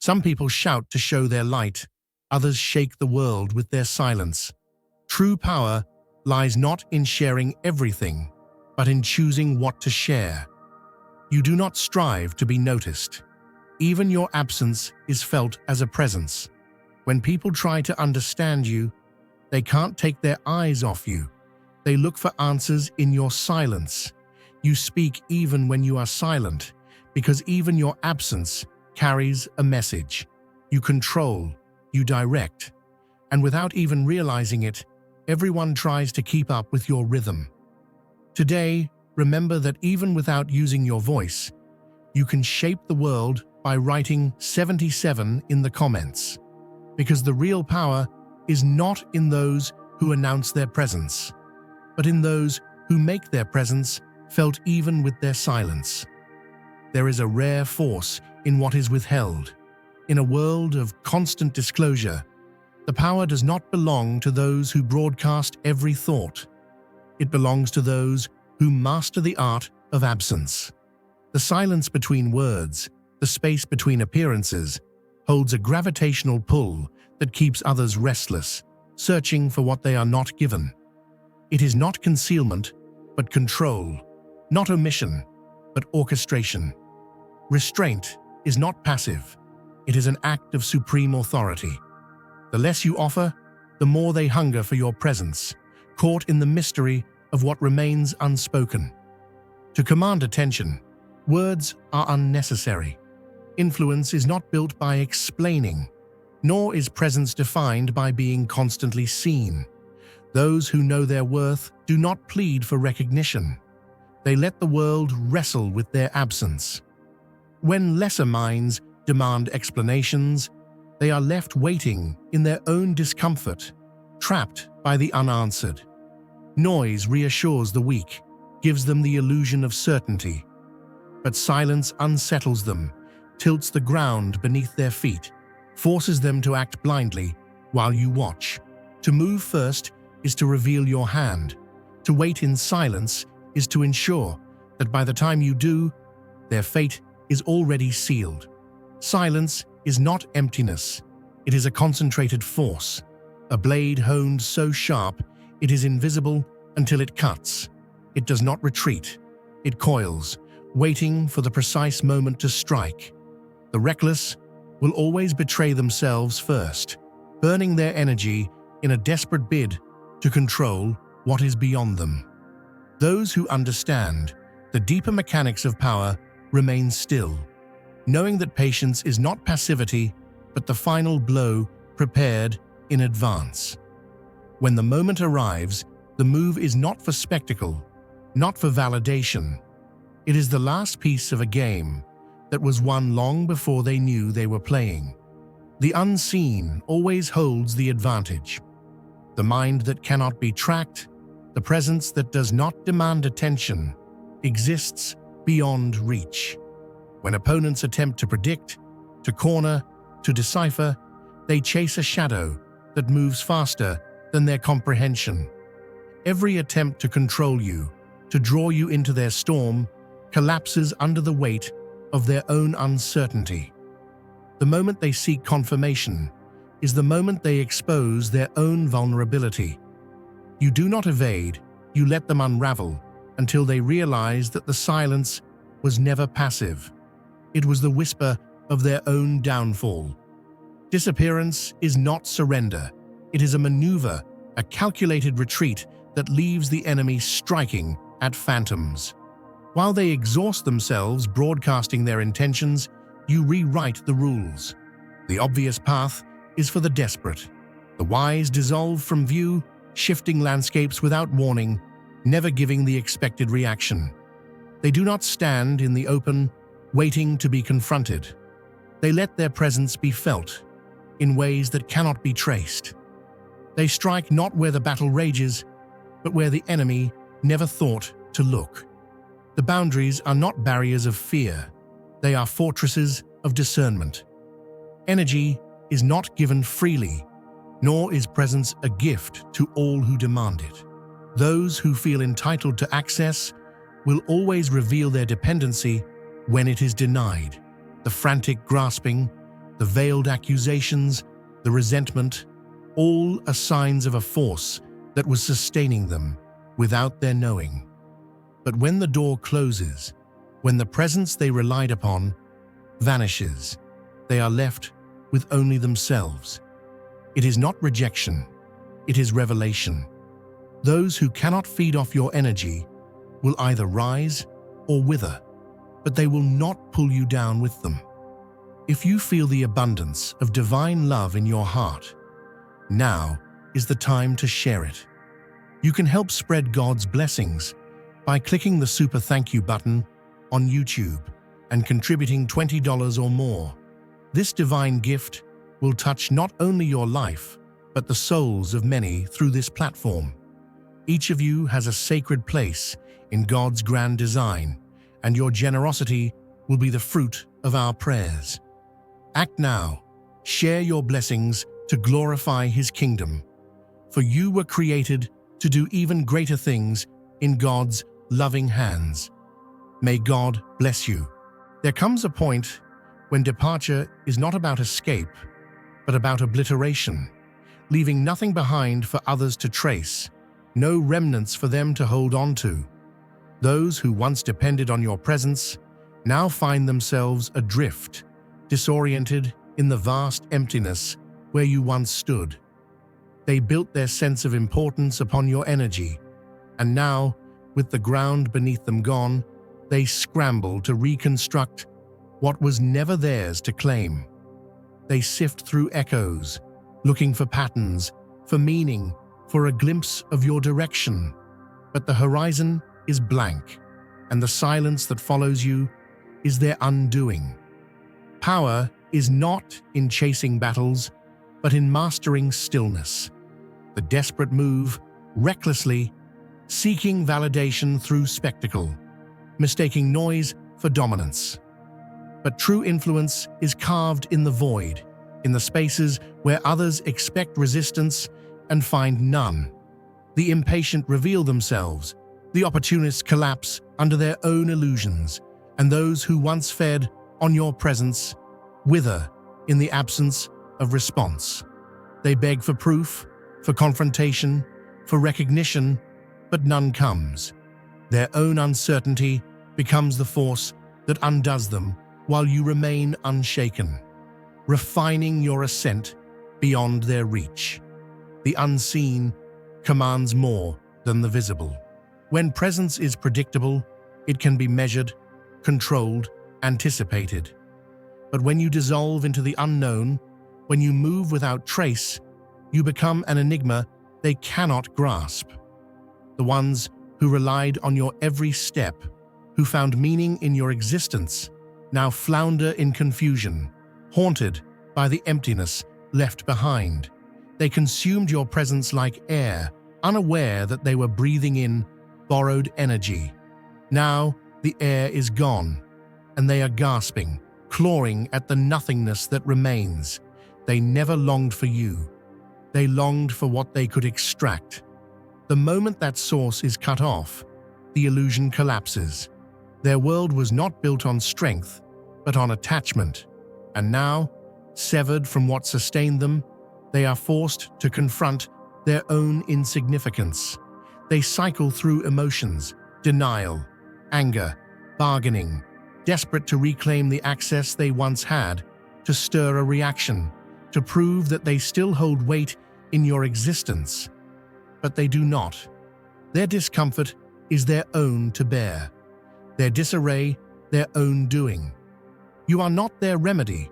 Some people shout to show their light, others shake the world with their silence. True power lies not in sharing everything, but in choosing what to share. You do not strive to be noticed. Even your absence is felt as a presence. When people try to understand you, they can't take their eyes off you. They look for answers in your silence. You speak even when you are silent, because even your absence carries a message. You control, you direct, and without even realizing it, everyone tries to keep up with your rhythm. Today, remember that even without using your voice, you can shape the world by writing 77 in the comments. Because the real power is not in those who announce their presence, but in those who make their presence felt even with their silence. There is a rare force in what is withheld. In a world of constant disclosure, the power does not belong to those who broadcast every thought. It belongs to those who master the art of absence. The silence between words, the space between appearances, holds a gravitational pull that keeps others restless, searching for what they are not given. It is not concealment, but control, not omission, but orchestration. Restraint is not passive. It is an act of supreme authority. The less you offer, the more they hunger for your presence, caught in the mystery of what remains unspoken. To command attention, words are unnecessary. Influence is not built by explaining, nor is presence defined by being constantly seen. Those who know their worth do not plead for recognition. They let the world wrestle with their absence. When lesser minds demand explanations, they are left waiting in their own discomfort, trapped by the unanswered. Noise reassures the weak, gives them the illusion of certainty. But silence unsettles them, tilts the ground beneath their feet, forces them to act blindly while you watch. To move first is to reveal your hand. To wait in silence is to ensure that by the time you do, their fate is already sealed. Silence is not emptiness. It is a concentrated force, a blade honed so sharp it is invisible until it cuts. It does not retreat. It coils, waiting for the precise moment to strike. The reckless will always betray themselves first, burning their energy in a desperate bid to control what is beyond them. Those who understand the deeper mechanics of power remain still, knowing that patience is not passivity, but the final blow prepared in advance. When the moment arrives, the move is not for spectacle, not for validation. It is the last piece of a game that was won long before they knew they were playing. The unseen always holds the advantage. The mind that cannot be tracked, the presence that does not demand attention, exists beyond reach. When opponents attempt to predict, to corner, to decipher, they chase a shadow that moves faster than their comprehension. Every attempt to control you, to draw you into their storm, collapses under the weight of their own uncertainty. The moment they seek confirmation is the moment they expose their own vulnerability. You do not evade, you let them unravel until they realize that the silence was never passive. It was the whisper of their own downfall. Disappearance is not surrender. It is a maneuver, a calculated retreat that leaves the enemy striking at phantoms. While they exhaust themselves broadcasting their intentions, you rewrite the rules. The obvious path is for the desperate. The wise dissolve from view, shifting landscapes without warning, never giving the expected reaction. They do not stand in the open, waiting to be confronted. They let their presence be felt in ways that cannot be traced. They strike not where the battle rages, but where the enemy never thought to look. The boundaries are not barriers of fear. They are fortresses of discernment. Energy is not given freely, nor is presence a gift to all who demand it. Those who feel entitled to access will always reveal their dependency when it is denied. The frantic grasping the veiled accusations, the resentment, all are signs of a force that was sustaining them without their knowing. But when the door closes, when the presence they relied upon vanishes, they are left with only themselves. It is not rejection, it is revelation. Those who cannot feed off your energy will either rise or wither, but they will not pull you down with them. If you feel the abundance of divine love in your heart, now is the time to share it. You can help spread God's blessings by clicking the Super Thank You button on YouTube and contributing $20 or more. This divine gift will touch not only your life, but the souls of many through this platform. Each of you has a sacred place in God's grand design, and your generosity will be the fruit of our prayers. Act now. Share your blessings to glorify His kingdom. For you were created to do even greater things in God's loving hands. May God bless you. There comes a point when departure is not about escape, but about obliteration, leaving nothing behind for others to trace, no remnants for them to hold on to. Those who once depended on your presence now find themselves adrift, disoriented in the vast emptiness where you once stood. They built their sense of importance upon your energy, and now, with the ground beneath them gone, they scramble to reconstruct what was never theirs to claim. They sift through echoes, looking for patterns, for meaning, for a glimpse of your direction. But the horizon is blank, and the silence that follows you is their undoing. Power is not in chasing battles, but in mastering stillness. The desperate move, recklessly, seeking validation through spectacle, mistaking noise for dominance. But true influence is carved in the void, in the spaces where others expect resistance and find none. The impatient reveal themselves, the opportunists collapse under their own illusions, and those who once fed on your presence wither in the absence of response. They beg for proof, for confrontation, for recognition, but none comes. Their own uncertainty becomes the force that undoes them while you remain unshaken, refining your ascent beyond their reach. The unseen commands more than the visible. When presence is predictable, it can be measured, controlled, anticipated. But when you dissolve into the unknown, when you move without trace, you become an enigma they cannot grasp. The ones who relied on your every step, who found meaning in your existence, now flounder in confusion, haunted by the emptiness left behind. They consumed your presence like air, unaware that they were breathing in borrowed energy. Now the air is gone, and they are gasping, clawing at the nothingness that remains. They never longed for you. They longed for what they could extract. The moment that source is cut off, the illusion collapses. Their world was not built on strength, but on attachment. And now, severed from what sustained them, they are forced to confront their own insignificance. They cycle through emotions, denial, anger, bargaining, desperate to reclaim the access they once had, to stir a reaction, to prove that they still hold weight in your existence. But they do not. Their discomfort is their own to bear, their disarray their own doing. You are not their remedy,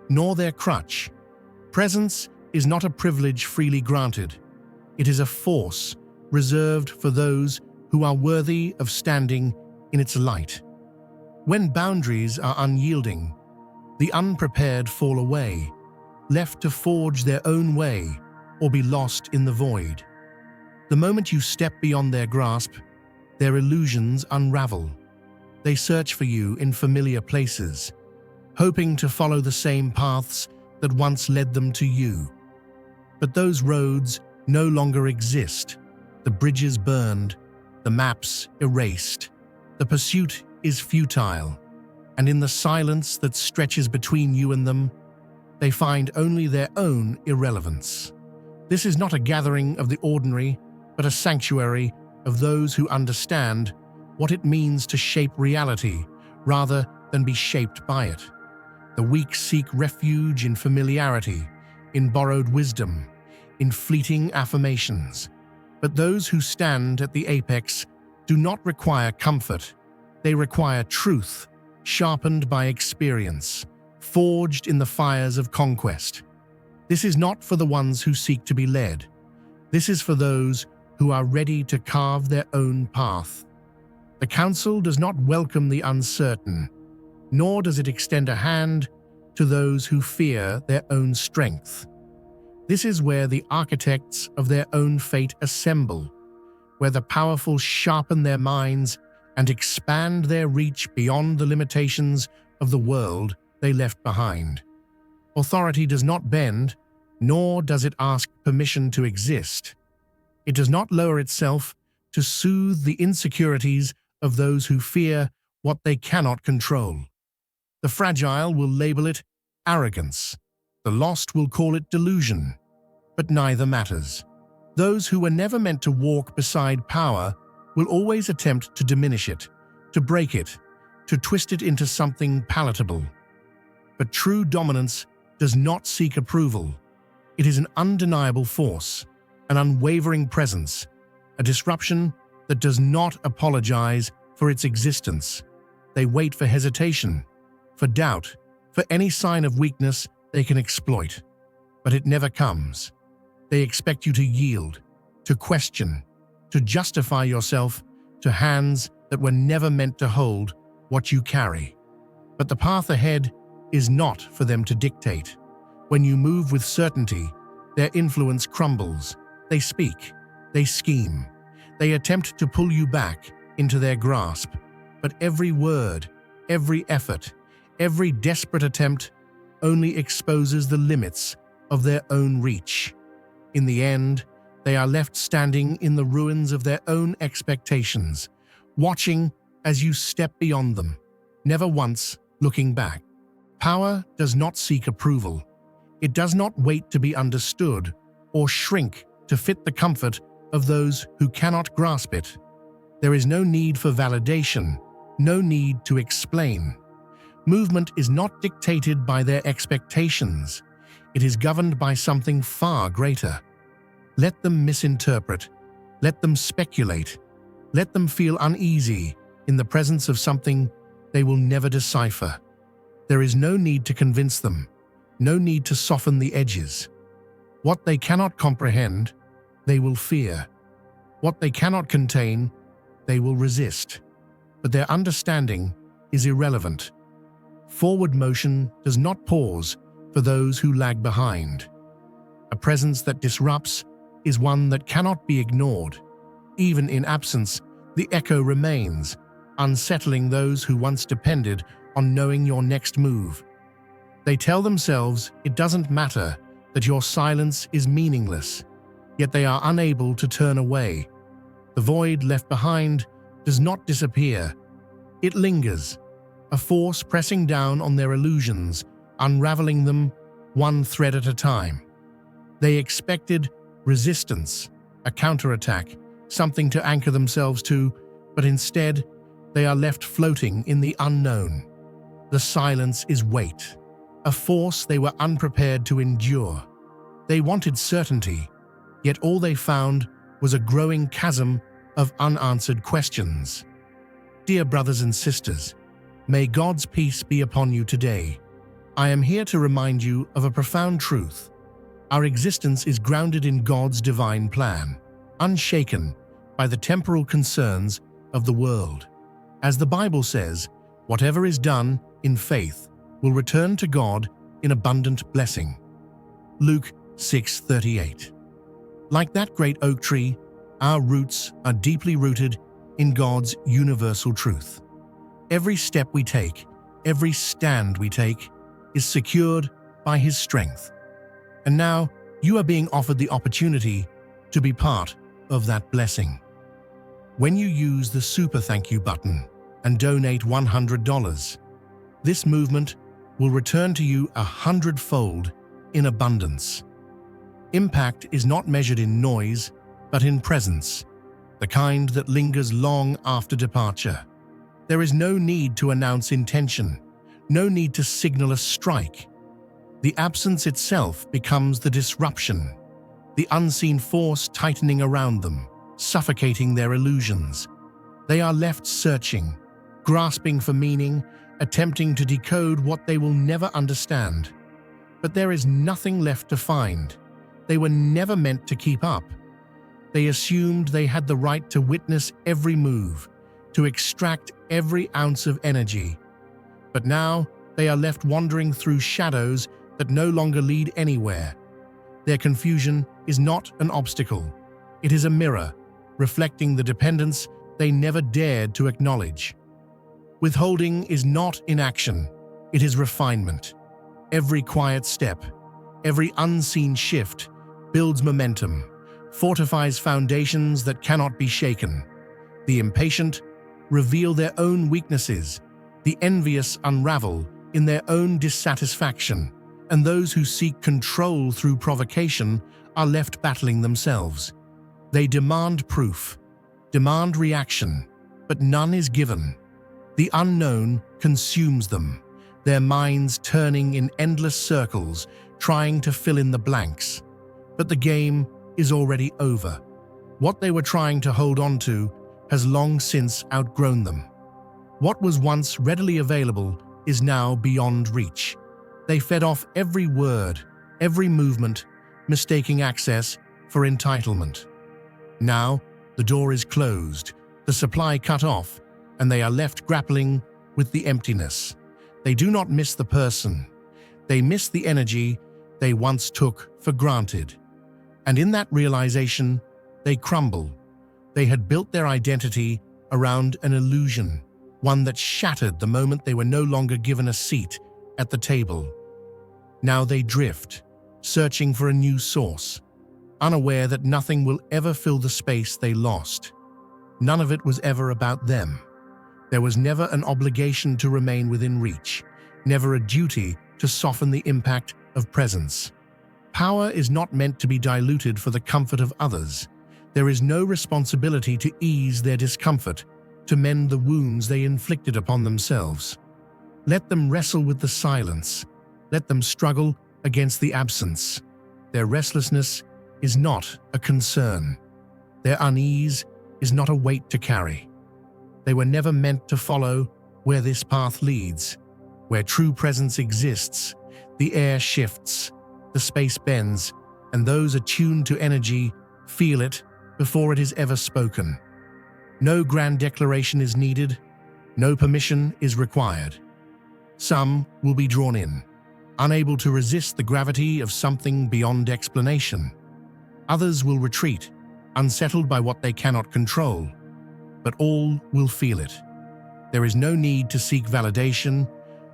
nor their crutch. Presence is not a privilege freely granted. It is a force reserved for those who are worthy of standing in its light. When boundaries are unyielding, the unprepared fall away, left to forge their own way or be lost in the void. The moment you step beyond their grasp, their illusions unravel. They search for you in familiar places, hoping to follow the same paths that once led them to you. But those roads no longer exist. The bridges burned, the maps erased. The pursuit is futile, and in the silence that stretches between you and them, They find only their own irrelevance. This is not a gathering of the ordinary, but a sanctuary of those who understand what it means to shape reality rather than be shaped by it. The weak seek refuge in familiarity, in borrowed wisdom, in fleeting affirmations. But those who stand at the apex do not require comfort. They require truth, sharpened by experience, forged in the fires of conquest. This is not for the ones who seek to be led. This is for those who are ready to carve their own path. The council does not welcome the uncertain, nor does it extend a hand to those who fear their own strength. This is where the architects of their own fate assemble, where the powerful sharpen their minds and expand their reach beyond the limitations of the world they left behind. Authority does not bend, nor does it ask permission to exist. It does not lower itself to soothe the insecurities of those who fear what they cannot control. The fragile will label it arrogance. The lost will call it delusion. But neither matters. Those who were never meant to walk beside power will always attempt to diminish it, to break it, to twist it into something palatable. But true dominance does not seek approval. It is an undeniable force, an unwavering presence, a disruption that does not apologize for its existence. They wait for hesitation, for doubt, for any sign of weakness they can exploit. But it never comes. They expect you to yield, to question, to justify yourself to hands that were never meant to hold what you carry. But the path ahead is not for them to dictate. When you move with certainty, their influence crumbles. They speak, they scheme, they attempt to pull you back into their grasp. But every word, every effort, every desperate attempt only exposes the limits of their own reach. In the end, they are left standing in the ruins of their own expectations, watching as you step beyond them, never once looking back. Power does not seek approval. It does not wait to be understood or shrink to fit the comfort of those who cannot grasp it. There is no need for validation, no need to explain. Movement is not dictated by their expectations. It is governed by something far greater. Let them misinterpret. Let them speculate. Let them feel uneasy in the presence of something they will never decipher. There is no need to convince them, no need to soften the edges. What they cannot comprehend, they will fear. What they cannot contain, they will resist. But their understanding is irrelevant. Forward motion does not pause for those who lag behind. A presence that disrupts is one that cannot be ignored. Even in absence, the echo remains, unsettling those who once depended on knowing your next move. They tell themselves it doesn't matter, that your silence is meaningless, yet they are unable to turn away. The void left behind does not disappear. It lingers, a force pressing down on their illusions, unraveling them one thread at a time. They expected resistance, a counterattack, something to anchor themselves to, but instead, they are left floating in the unknown. The silence is weight, a force they were unprepared to endure. They wanted certainty, yet all they found was a growing chasm of unanswered questions. Dear brothers and sisters, may God's peace be upon you today. I am here to remind you of a profound truth. Our existence is grounded in God's divine plan, unshaken by the temporal concerns of the world. As the Bible says, whatever is done in faith will return to God in abundant blessing. Luke 6:38. Like that great oak tree, our roots are deeply rooted in God's universal truth. Every step we take, every stand we take, is secured by His strength. And now, you are being offered the opportunity to be part of that blessing. When you use the Super Thank You button and donate $100, this movement will return to you 100-fold in abundance. Impact is not measured in noise, but in presence, the kind that lingers long after departure. There is no need to announce intention, no need to signal a strike. The absence itself becomes the disruption, the unseen force tightening around them, suffocating their illusions. They are left searching, grasping for meaning, attempting to decode what they will never understand. But there is nothing left to find. They were never meant to keep up. They assumed they had the right to witness every move, to extract every ounce of energy. But now they are left wandering through shadows that no longer lead anywhere. Their confusion is not an obstacle. It is a mirror, reflecting the dependence they never dared to acknowledge. Withholding is not inaction, it is refinement. Every quiet step, every unseen shift builds momentum, fortifies foundations that cannot be shaken. The impatient reveal their own weaknesses, the envious unravel in their own dissatisfaction, and those who seek control through provocation are left battling themselves. They demand proof, demand reaction, but none is given. The unknown consumes them, their minds turning in endless circles, trying to fill in the blanks. But the game is already over. What they were trying to hold on to has long since outgrown them. What was once readily available is now beyond reach. They fed off every word, every movement, mistaking access for entitlement. Now, the door is closed, the supply cut off, and they are left grappling with the emptiness. They do not miss the person. They miss the energy they once took for granted. And in that realization, they crumble. They had built their identity around an illusion, one that shattered the moment they were no longer given a seat at the table. Now they drift, searching for a new source, unaware that nothing will ever fill the space they lost. None of it was ever about them. There was never an obligation to remain within reach, never a duty to soften the impact of presence. Power is not meant to be diluted for the comfort of others. There is no responsibility to ease their discomfort, to mend the wounds they inflicted upon themselves. Let them wrestle with the silence. Let them struggle against the absence. Their restlessness is not a concern. Their unease is not a weight to carry. They were never meant to follow where this path leads. Where true presence exists, the air shifts, the space bends, and those attuned to energy feel it before it is ever spoken. No grand declaration is needed, no permission is required. Some will be drawn in, unable to resist the gravity of something beyond explanation. Others will retreat, unsettled by what they cannot control. But all will feel it. There is no need to seek validation,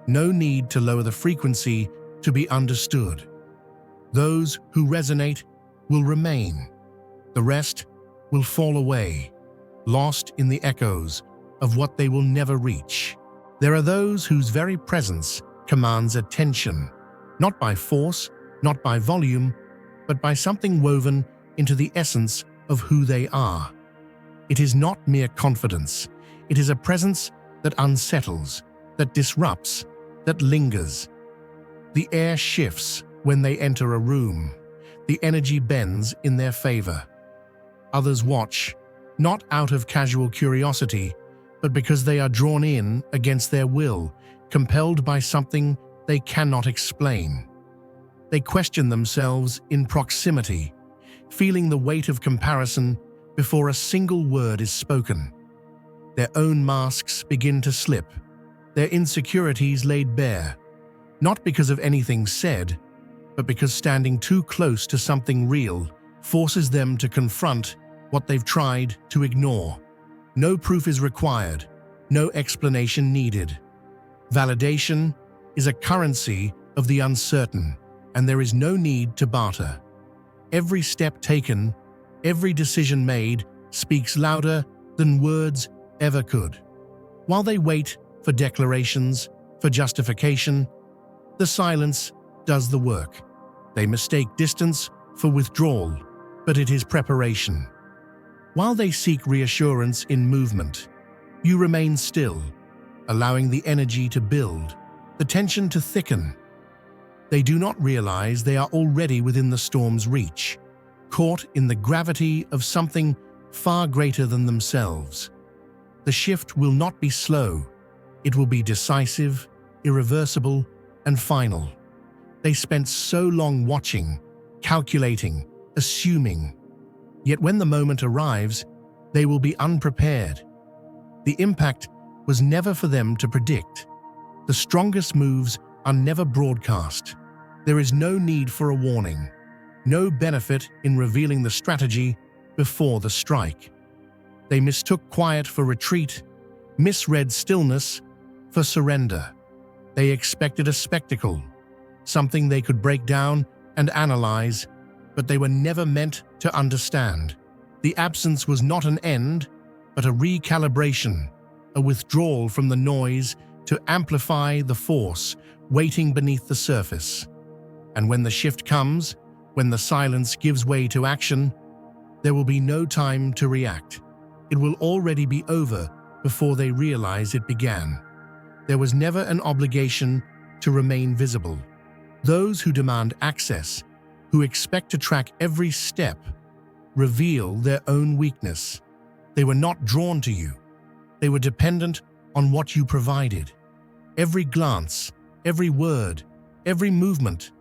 no need to lower the frequency to be understood. Those who resonate will remain. The rest will fall away, lost in the echoes of what they will never reach. There are those whose very presence commands attention, not by force, not by volume, but by something woven into the essence of who they are. It is not mere confidence. It is a presence that unsettles, that disrupts, that lingers. The air shifts when they enter a room. The energy bends in their favor. Others watch, not out of casual curiosity, but because they are drawn in against their will, compelled by something they cannot explain. They question themselves in proximity, feeling the weight of comparison before a single word is spoken. Their own masks begin to slip, their insecurities laid bare, not because of anything said, but because standing too close to something real forces them to confront what they've tried to ignore. No proof is required, no explanation needed. Validation is a currency of the uncertain, and there is no need to barter. Every step taken, every decision made speaks louder than words ever could. While they wait for declarations, for justification, The silence does the work. They mistake distance for withdrawal, but it is preparation. While they seek reassurance in movement, you remain still, allowing the energy to build, the tension to thicken. They do not realize they are already within the storm's reach, caught in the gravity of something far greater than themselves. The shift will not be slow. It will be decisive, irreversible, and final. They spent so long watching, calculating, assuming. Yet when the moment arrives, they will be unprepared. The impact was never for them to predict. The strongest moves are never broadcast. There is no need for a warning, no benefit in revealing the strategy before the strike. They mistook quiet for retreat, misread stillness for surrender. They expected a spectacle, something they could break down and analyze, but they were never meant to understand. The absence was not an end, but a recalibration, a withdrawal from the noise to amplify the force waiting beneath the surface. And when the shift comes, when the silence gives way to action, there will be no time to react. It will already be over before they realize it began. There was never an obligation to remain visible. Those who demand access, who expect to track every step, reveal their own weakness. They were not drawn to you. They were dependent on what you provided. Every glance, every word, every movement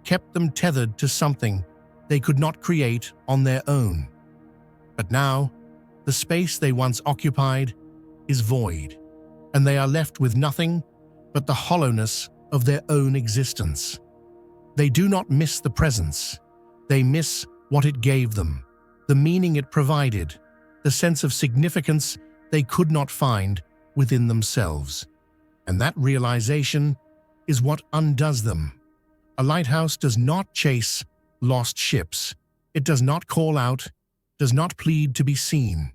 kept them tethered to something they could not create on their own. But now, the space they once occupied is void, and they are left with nothing but the hollowness of their own existence. They do not miss the presence. They miss what it gave them, the meaning it provided, the sense of significance they could not find within themselves. And that realization is what undoes them. A lighthouse does not chase lost ships. It does not call out, does not plead to be seen.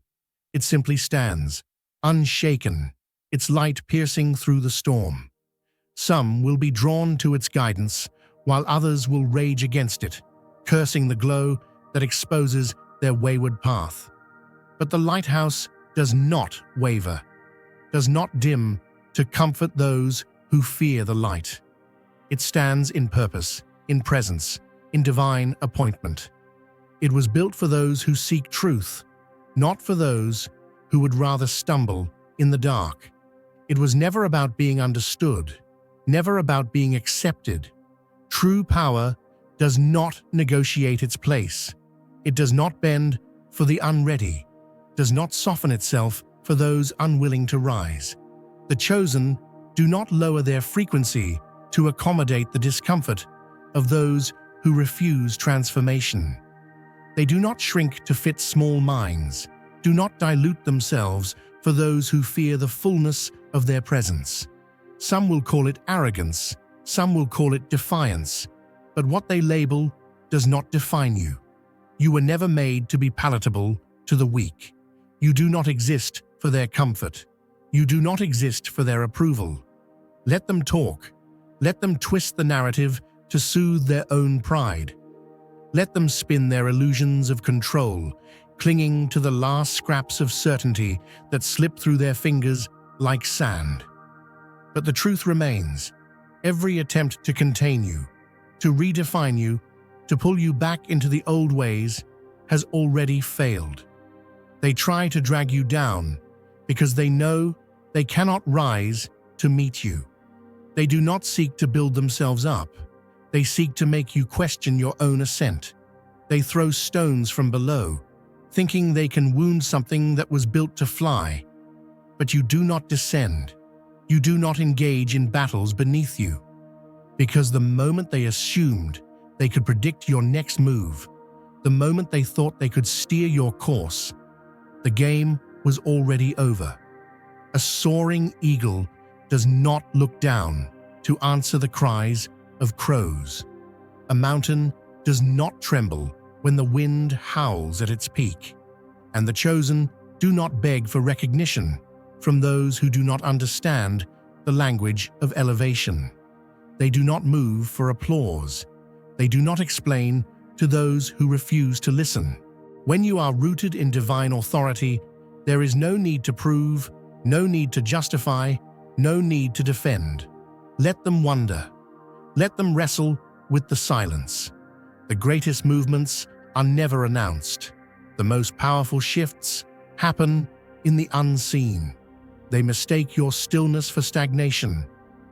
It simply stands, unshaken, its light piercing through the storm. Some will be drawn to its guidance, while others will rage against it, cursing the glow that exposes their wayward path. But the lighthouse does not waver, does not dim to comfort those who fear the light. It stands in purpose, in presence, in divine appointment. It was built for those who seek truth, not for those who would rather stumble in the dark. It was never about being understood, never about being accepted. True power does not negotiate its place. It does not bend for the unready, does not soften itself for those unwilling to rise. The chosen do not lower their frequency to accommodate the discomfort of those who refuse transformation. They do not shrink to fit small minds, do not dilute themselves for those who fear the fullness of their presence. Some will call it arrogance, some will call it defiance, but what they label does not define you. You were never made to be palatable to the weak. You do not exist for their comfort. You do not exist for their approval. Let them talk. Let them twist the narrative to soothe their own pride. Let them spin their illusions of control, clinging to the last scraps of certainty that slip through their fingers like sand. But the truth remains. Every attempt to contain you, to redefine you, to pull you back into the old ways has already failed. They try to drag you down because they know they cannot rise to meet you. They do not seek to build themselves up. They seek to make you question your own ascent. They throw stones from below, thinking they can wound something that was built to fly. But you do not descend. You do not engage in battles beneath you. Because the moment they assumed they could predict your next move, the moment they thought they could steer your course, the game was already over. A soaring eagle does not look down to answer the cries of crows. A mountain does not tremble when the wind howls at its peak. And the chosen do not beg for recognition from those who do not understand the language of elevation. They do not move for applause. They do not explain to those who refuse to listen. When you are rooted in divine authority, there is no need to prove, no need to justify, no need to defend. Let them wonder. Let them wrestle with the silence. The greatest movements are never announced. The most powerful shifts happen in the unseen. They mistake your stillness for stagnation,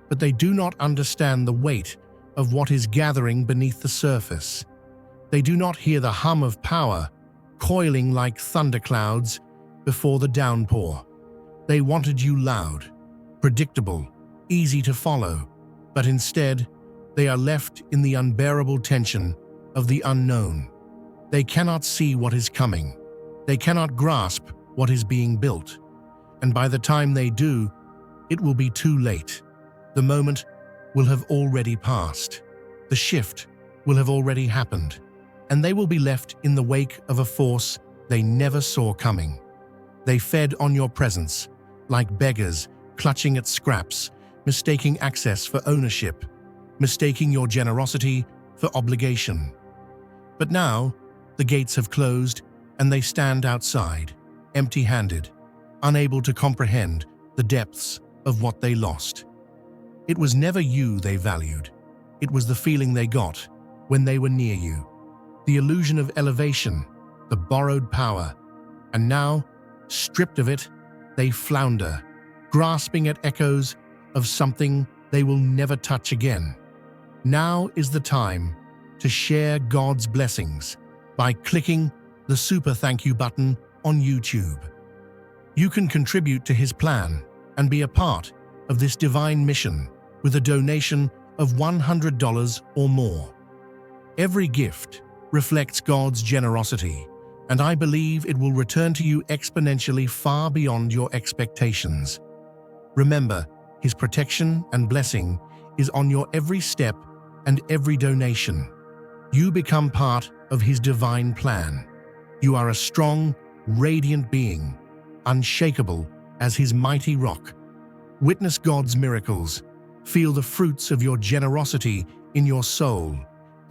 but they do not understand the weight of what is gathering beneath the surface. They do not hear the hum of power coiling like thunderclouds before the downpour. They wanted you loud, predictable, easy to follow, but instead, they are left in the unbearable tension of the unknown. They cannot see what is coming. They cannot grasp what is being built. And by the time they do, it will be too late. The moment will have already passed. The shift will have already happened, and they will be left in the wake of a force they never saw coming. They fed on your presence, like beggars clutching at scraps, mistaking access for ownership, mistaking your generosity for obligation. But now, the gates have closed and they stand outside, empty-handed, unable to comprehend the depths of what they lost. It was never you they valued. It was the feeling they got when they were near you. The illusion of elevation, the borrowed power. And now, stripped of it, they flounder, grasping at echoes of something they will never touch again. Now is the time to share God's blessings by clicking the super thank you button on YouTube. You can contribute to his plan and be a part of this divine mission with a donation of $100 or more. Every gift reflects God's generosity, and I believe it will return to you exponentially far beyond your expectations. Remember, his protection and blessing is on your every step and every donation. You become part of his divine plan. You are a strong, radiant being, unshakable as his mighty rock. Witness God's miracles, feel the fruits of your generosity in your soul,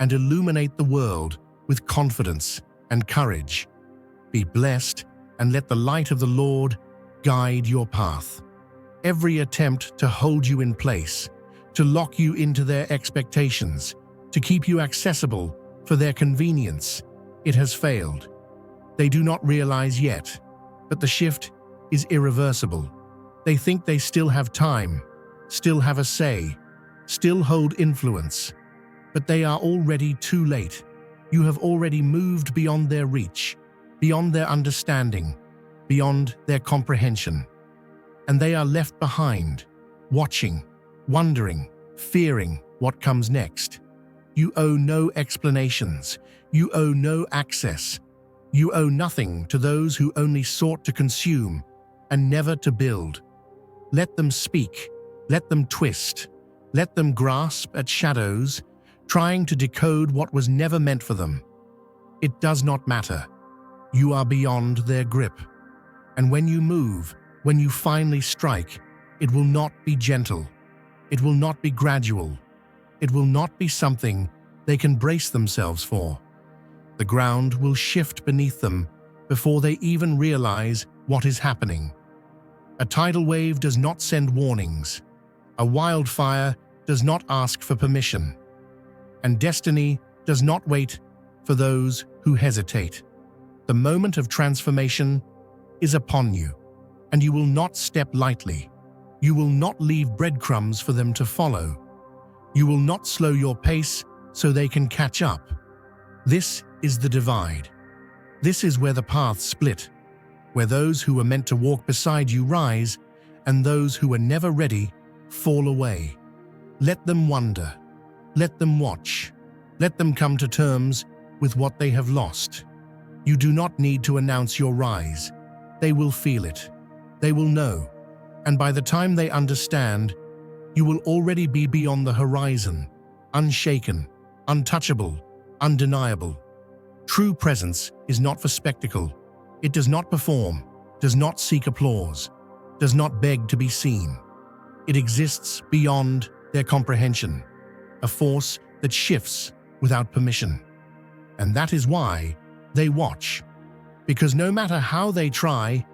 and illuminate the world with confidence and courage. Be blessed and let the light of the Lord guide your path. Every attempt to hold you in place, to lock you into their expectations, to keep you accessible for their convenience, it has failed. They do not realize yet, but the shift is irreversible. They think they still have time, still have a say, still hold influence, but they are already too late. You have already moved beyond their reach, beyond their understanding, beyond their comprehension. And they are left behind, watching, wondering, fearing what comes next. You owe no explanations. You owe no access. You owe nothing to those who only sought to consume and never to build. Let them speak. Let them twist. Let them grasp at shadows, trying to decode what was never meant for them. It does not matter. You are beyond their grip. And when you move, when you finally strike, it will not be gentle. It will not be gradual. It will not be something they can brace themselves for. The ground will shift beneath them before they even realize what is happening. A tidal wave does not send warnings. A wildfire does not ask for permission. And destiny does not wait for those who hesitate. The moment of transformation is upon you, and you will not step lightly. You will not leave breadcrumbs for them to follow. You will not slow your pace so they can catch up. This is the divide. This is where the paths split, where those who were meant to walk beside you rise, and those who were never ready fall away. Let them wonder. Let them watch. Let them come to terms with what they have lost. You do not need to announce your rise. They will feel it. They will know. And by the time they understand, you will already be beyond the horizon, unshaken, untouchable, undeniable. True presence is not for spectacle. It does not perform, does not seek applause, does not beg to be seen. It exists beyond their comprehension. a force that shifts without permission. And that is why they watch. Because no matter how they try,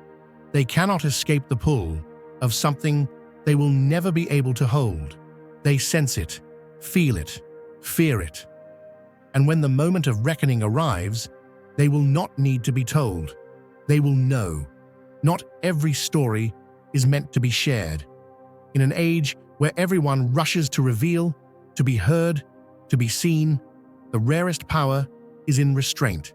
they cannot escape the pull of something they will never be able to hold. They sense it, feel it, fear it. And when the moment of reckoning arrives, they will not need to be told. They will know. Not every story is meant to be shared. In an age where everyone rushes to reveal, to be heard, to be seen, the rarest power is in restraint,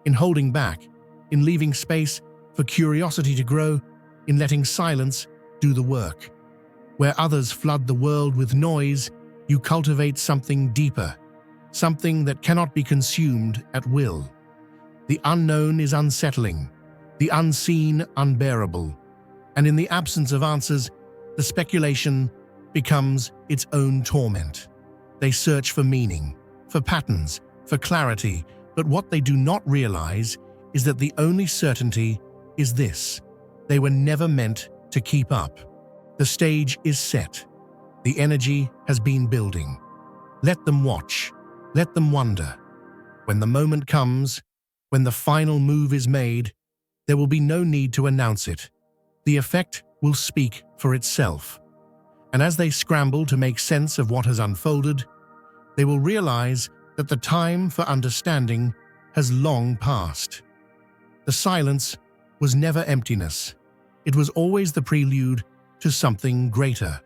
in holding back, in leaving space for curiosity to grow, in letting silence do the work. Where others flood the world with noise, you cultivate something deeper, something that cannot be consumed at will. The unknown is unsettling, the unseen unbearable, and in the absence of answers, the speculation becomes its own torment. They search for meaning, for patterns, for clarity, but what they do not realize is that the only certainty is this: they were never meant to keep up. The stage is set. The energy has been building. Let them watch. Let them wonder. When the moment comes, when the final move is made, there will be no need to announce it. The effect will speak for itself. And as they scramble to make sense of what has unfolded, they will realize that the time for understanding has long passed. The silence was never emptiness. It was always the prelude to something greater.